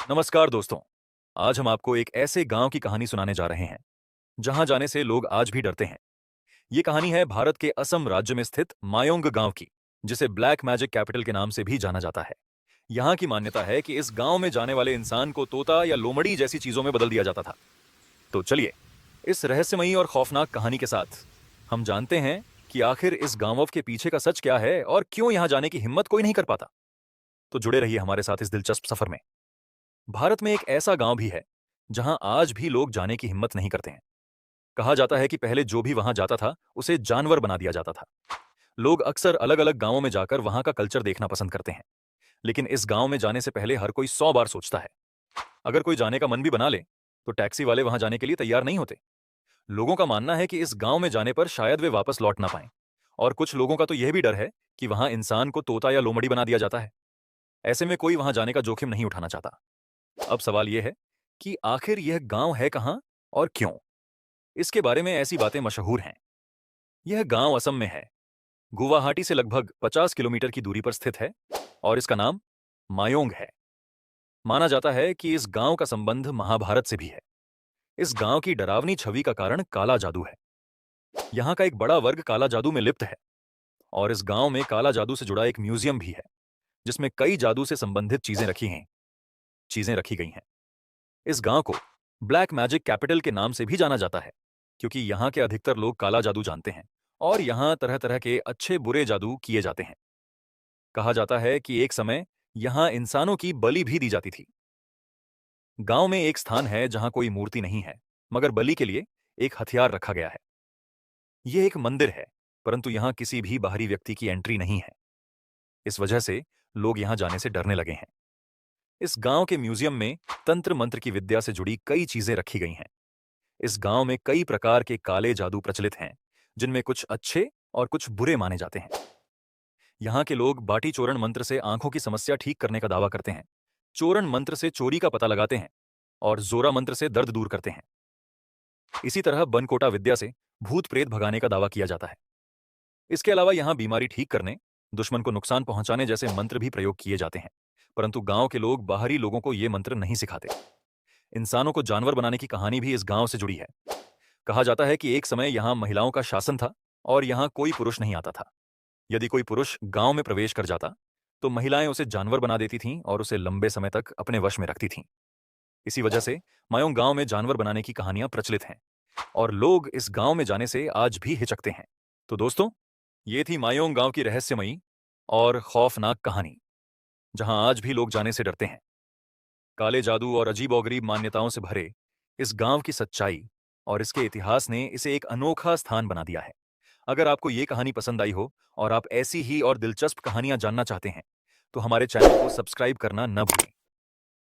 नमस्कार दोस्तों। आज हम आपको एक ऐसे गांव की कहानी सुनाने जा रहे हैं जहां जाने से लोग आज भी डरते हैं। ये कहानी है भारत के असम राज्य में स्थित मायोंग गांव की, जिसे ब्लैक मैजिक कैपिटल के नाम से भी जाना जाता है। यहाँ की मान्यता है कि इस गांव में जाने वाले इंसान को तोता या लोमड़ी जैसी चीजों में बदल दिया जाता था। तो चलिए, इस रहस्यमयी और खौफनाक कहानी के साथ हम जानते हैं कि आखिर इस गांव के पीछे का सच क्या है और क्यों यहाँ जाने की हिम्मत कोई नहीं कर पाता। तो जुड़े रहिए हमारे साथ इस दिलचस्प सफर में। भारत में एक ऐसा गांव भी है जहां आज भी लोग जाने की हिम्मत नहीं करते हैं। कहा जाता है कि पहले जो भी वहां जाता था उसे जानवर बना दिया जाता था। लोग अक्सर अलग अलग गांवों में जाकर वहां का कल्चर देखना पसंद करते हैं, लेकिन इस गांव में जाने से पहले हर कोई 100 बार सोचता है। अगर कोई जाने का मन भी बना ले तो टैक्सी वाले वहां जाने के लिए तैयार नहीं होते। लोगों का मानना है कि इस गांव में जाने पर शायद वे वापस लौट ना पाएं, और कुछ लोगों का तो यह भी डर है कि वहां इंसान को तोता या लोमड़ी बना दिया जाता है। ऐसे में कोई वहां जाने का जोखिम नहीं उठाना चाहता। अब सवाल यह है कि आखिर यह गांव है कहां और क्यों। इसके बारे में ऐसी बातें मशहूर हैं। यह गांव असम में है, गुवाहाटी से लगभग 50 किलोमीटर की दूरी पर स्थित है, और इसका नाम मायोंग है। माना जाता है कि इस गांव का संबंध महाभारत से भी है। इस गांव की डरावनी छवि का कारण काला जादू है। यहां का एक बड़ा वर्ग काला जादू में लिप्त है, और इस गांव में काला जादू से जुड़ा एक म्यूजियम भी है, जिसमें कई जादू से संबंधित चीजें रखी गई हैं। इस गांव को ब्लैक मैजिक कैपिटल के नाम से भी जाना जाता है, क्योंकि यहाँ के अधिकतर लोग काला जादू जानते हैं और यहाँ तरह तरह के अच्छे बुरे जादू किए जाते हैं। कहा जाता है कि एक समय यहाँ इंसानों की बलि भी दी जाती थी। गांव में एक स्थान है जहां कोई मूर्ति नहीं है, मगर बलि के लिए एक हथियार रखा गया है। यह एक मंदिर है, परंतु यहाँ किसी भी बाहरी व्यक्ति की एंट्री नहीं है। इस वजह से लोग यहाँ जाने से डरने लगे हैं। इस गांव के म्यूजियम में तंत्र मंत्र की विद्या से जुड़ी कई चीजें रखी गई हैं। इस गांव में कई प्रकार के काले जादू प्रचलित हैं, जिनमें कुछ अच्छे और कुछ बुरे माने जाते हैं। यहाँ के लोग बाटी चोरण मंत्र से आंखों की समस्या ठीक करने का दावा करते हैं, चोरण मंत्र से चोरी का पता लगाते हैं, और जोरा मंत्र से दर्द दूर करते हैं। इसी तरह बनकोटा विद्या से भूत प्रेत भगाने का दावा किया जाता है। इसके अलावा यहाँ बीमारी ठीक करने, दुश्मन को नुकसान पहुंचाने जैसे मंत्र भी प्रयोग किए जाते हैं, परंतु गांव के लोग बाहरी लोगों को ये मंत्र नहीं सिखाते। इंसानों को जानवर बनाने की कहानी भी इस गांव से जुड़ी है। कहा जाता है कि एक समय यहां महिलाओं का शासन था और यहां कोई पुरुष नहीं आता था। यदि कोई पुरुष गांव में प्रवेश कर जाता तो महिलाएं उसे जानवर बना देती थीं और उसे लंबे समय तक अपने वश में रखती थीं। इसी वजह से मायोंग गांव में जानवर बनाने की कहानियां प्रचलित हैं, और लोग इस गांव में जाने से आज भी हिचकते हैं। तो दोस्तों, ये थी मायोंग गांव की रहस्यमयी और खौफनाक कहानी, जहां आज भी लोग जाने से डरते हैं। काले जादू और अजीबोगरीब मान्यताओं से भरे इस गांव की सच्चाई और इसके इतिहास ने इसे एक अनोखा स्थान बना दिया है। अगर आपको ये कहानी पसंद आई हो और आप ऐसी ही और दिलचस्प कहानियां जानना चाहते हैं, तो हमारे चैनल को सब्सक्राइब करना न भूलें।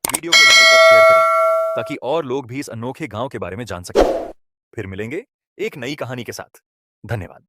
वीडियो को लाइक और शेयर करें ताकि और लोग भी इस अनोखे गांव के बारे में जान सकें। फिर मिलेंगे एक नई कहानी के साथ। धन्यवाद।